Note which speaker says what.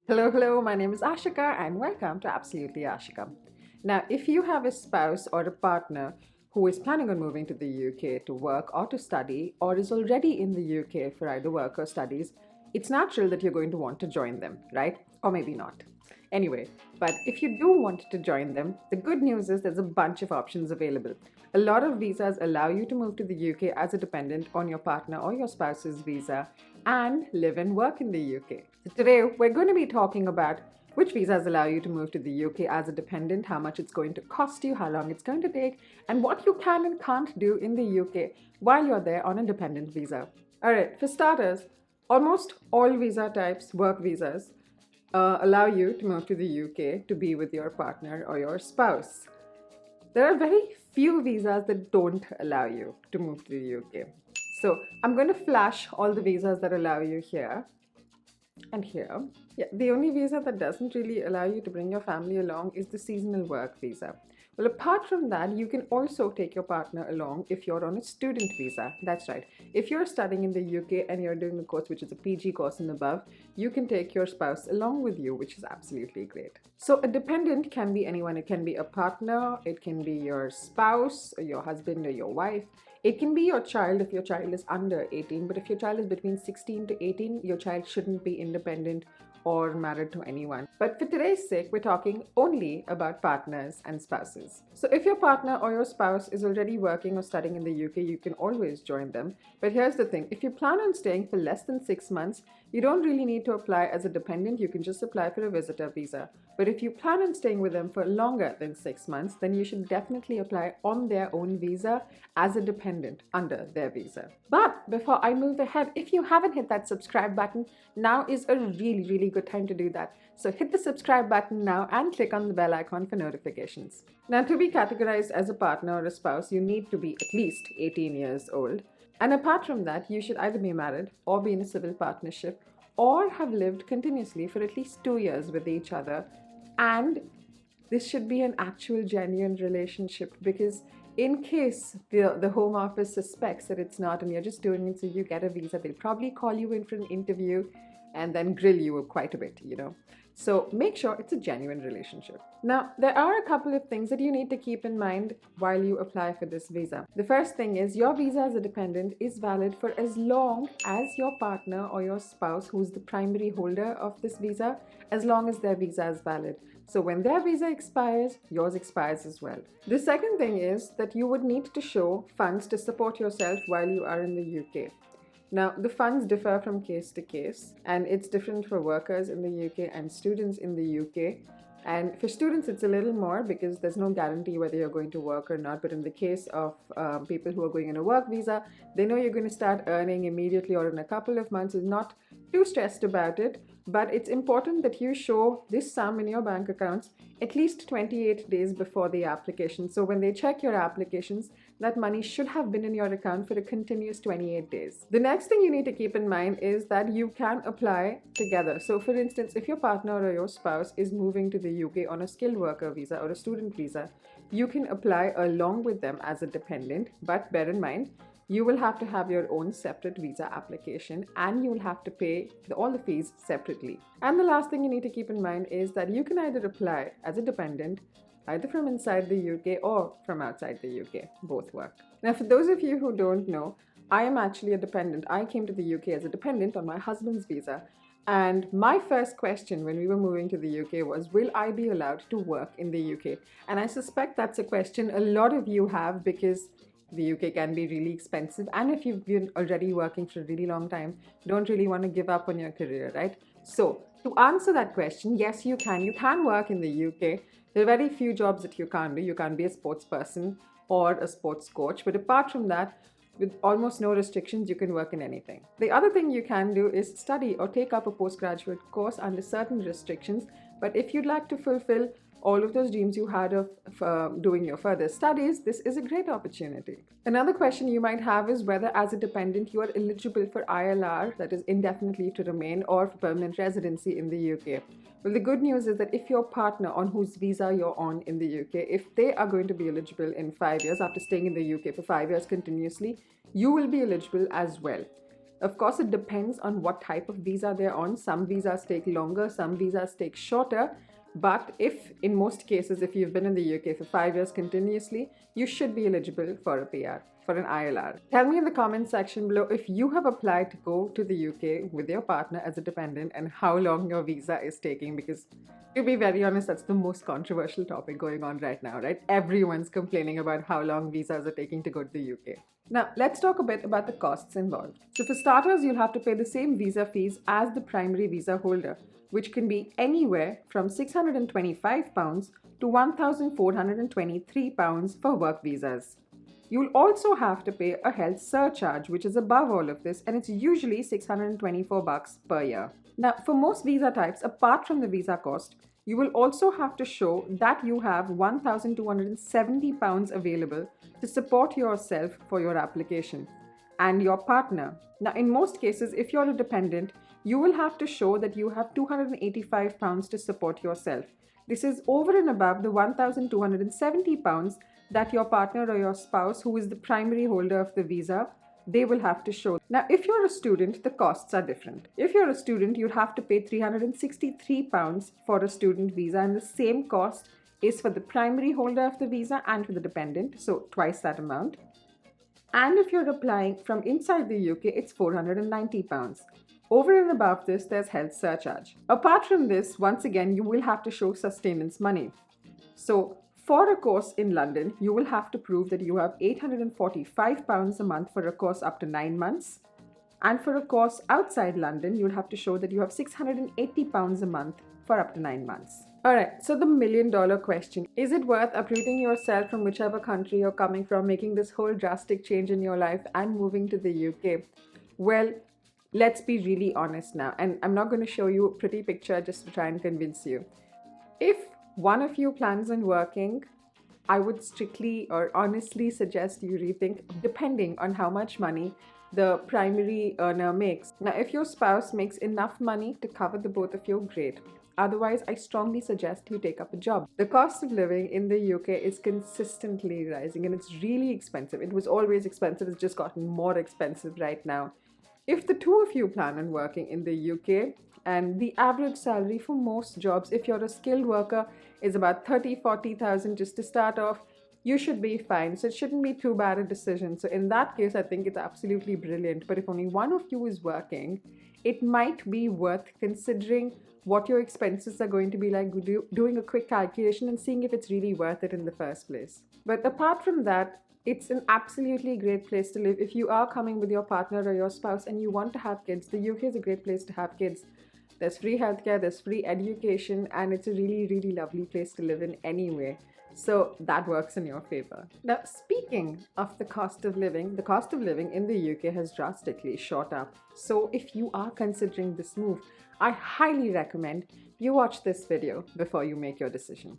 Speaker 1: Hello, my name is Ashika and welcome to Absolutely Ashika. Now, if you have a spouse or a partner who is planning on moving to the UK to work or to study, or is already in the UK for either work or studies, it's natural that you're going to want to join them, right? Or maybe not. Anyway, but if you do want to join them, the good news is there's a bunch of options available. A lot of visas allow you to move to the UK as a dependent on your partner or your spouse's visa and live and work in the UK. So today we're going to be talking about which visas allow you to move to the UK as a dependent, how much it's going to cost you, how long it's going to take, and what you can and can't do in the UK while you're there on a dependent visa. All right, for starters, almost all visa types, work visas, allow you to move to the UK to be with your partner or your spouse. There are very few visas that don't allow you to move to the UK. So I'm going to flash all the visas that allow you here and here. Yeah, the only visa that doesn't really allow you to bring your family along is the seasonal work visa. Well, apart from that, you can also take your partner along if you're on a student visa. That's right. If you're studying in the UK and you're doing a course which is a PG course and above, you can take your spouse along with you, which is absolutely great. So a dependent can be anyone. It can be a partner, it can be your spouse, or your husband or your wife. It can be your child if your child is under 18, but if your child is between 16 to 18, your child shouldn't be independent or married to anyone. But for today's sake, we're talking only about partners and spouses. So if your partner or your spouse is already working or studying in the UK, you can always join them. But here's the thing, if you plan on staying for less than 6 months, you don't really need to apply as a dependent, you can just apply for a visitor visa. But if you plan on staying with them for longer than 6 months, then you should definitely apply on their own visa as a dependent under their visa. But before I move ahead, if you haven't hit that subscribe button, now is a really good time to do that. So hit the subscribe button now and click on the bell icon for notifications. Now, to be categorized as a partner or a spouse, you need to be at least 18 years old. And apart from that, you should either be married or be in a civil partnership or have lived continuously for at least 2 years with each other. And this should be an actual genuine relationship, because in case the Home Office suspects that it's not and you're just doing it so you get a visa, they'll probably call you in for an interview and then grill you quite a bit. So make sure it's a genuine relationship. Now, there are a couple of things that you need to keep in mind while you apply for this visa. The first thing is your visa as a dependent is valid for as long as your partner or your spouse, who's the primary holder of this visa, as long as their visa is valid. So when their visa expires, yours expires as well. The second thing is that you would need to show funds to support yourself while you are in the UK. Now, the funds differ from case to case, and it's different for workers in the UK and students in the UK. And for students, it's a little more because there's no guarantee whether you're going to work or not. But in the case of people who are going on a work visa, they know you're going to start earning immediately or in a couple of months. Is not too stressed about it. But it's important that you show this sum in your bank accounts at least 28 days before the application. So when they check your applications, that money should have been in your account for a continuous 28 days. The next thing you need to keep in mind is that you can apply together. So for instance, if your partner or your spouse is moving to the UK on a skilled worker visa or a student visa, you can apply along with them as a dependent, but bear in mind, you will have to have your own separate visa application and you will have to pay all the fees separately. And the last thing you need to keep in mind is that you can either apply as a dependent either from inside the UK or from outside the UK. Both work. Now, for those of you who don't know, I am actually a dependent. I came to the UK as a dependent on my husband's visa. And my first question when we were moving to the UK was, will I be allowed to work in the UK? And I suspect that's a question a lot of you have, because the UK can be really expensive. And if you've been already working for a really long time, don't really want to give up on your career, right? So to answer that question, yes, you can. You can work in the UK. There are very few jobs that you can't do. You can't be a sports person or a sports coach. But apart from that, with almost no restrictions, you can work in anything. The other thing you can do is study or take up a postgraduate course under certain restrictions. But if you'd like to fulfill all of those dreams you had of doing your further studies, this is a great opportunity. Another question you might have is whether as a dependent you are eligible for ILR, that is indefinitely to remain, or for permanent residency in the UK. Well, the good news is that if your partner on whose visa you're on in the UK, if they are going to be eligible in 5 years after staying in the UK for 5 years continuously, you will be eligible as well. Of course, it depends on what type of visa they're on. Some visas take longer, some visas take shorter. But if, in most cases, if you've been in the UK for 5 years continuously, you should be eligible for a PR, for an ILR. Tell me in the comment section below if you have applied to go to the UK with your partner as a dependent and how long your visa is taking, because to be very honest, that's the most controversial topic going on right now, right? Everyone's complaining about how long visas are taking to go to the UK. Now, let's talk a bit about the costs involved. So for starters, you'll have to pay the same visa fees as the primary visa holder, which can be anywhere from £625 to £1,423 for work visas. You'll also have to pay a health surcharge, which is above all of this, and it's usually $624 per year. Now, for most visa types, apart from the visa cost, you will also have to show that you have £1,270 available to support yourself for your application and your partner. Now, in most cases, if you're a dependent, you will have to show that you have £285 to support yourself. This is over and above the £1,270 that your partner or your spouse, who is the primary holder of the visa, they will have to show. Now, if you're a student, the costs are different. If you're a student, you'd have to pay £363 for a student visa, and the same cost is for the primary holder of the visa and for the dependent, so twice that amount. And if you're applying from inside the UK, it's £490. Over and above this, there's health surcharge. Apart from this, once again, you will have to show sustenance money. So for a course in London, you will have to prove that you have £845 a month for a course up to 9 months. And for a course outside London, you'll have to show that you have £680 a month for up to 9 months. Alright, so the million-dollar question. Is it worth uprooting yourself from whichever country you're coming from, making this whole drastic change in your life and moving to the UK? Well, let's be really honest now. And I'm not going to show you a pretty picture just to try and convince you. If one of you plans on working, I would strictly or honestly suggest you rethink, depending on how much money the primary earner makes. Now, if your spouse makes enough money to cover the both of you, great. Otherwise, I strongly suggest you take up a job. The cost of living in the UK is consistently rising and it's really expensive. It was always expensive, it's just gotten more expensive right now. If the two of you plan on working in the UK, and the average salary for most jobs, if you're a skilled worker, is about 30,000-40,000 just to start off, you should be fine. So it shouldn't be too bad a decision. So in that case, I think it's absolutely brilliant. But if only one of you is working, it might be worth considering what your expenses are going to be like, doing a quick calculation and seeing if it's really worth it in the first place. But apart from that, it's an absolutely great place to live. If you are coming with your partner or your spouse and you want to have kids, the UK is a great place to have kids. There's free healthcare, there's free education, and it's a really, really lovely place to live in anyway. So that works in your favor. Now, speaking of the cost of living in the UK has drastically shot up. So if you are considering this move, I highly recommend you watch this video before you make your decision.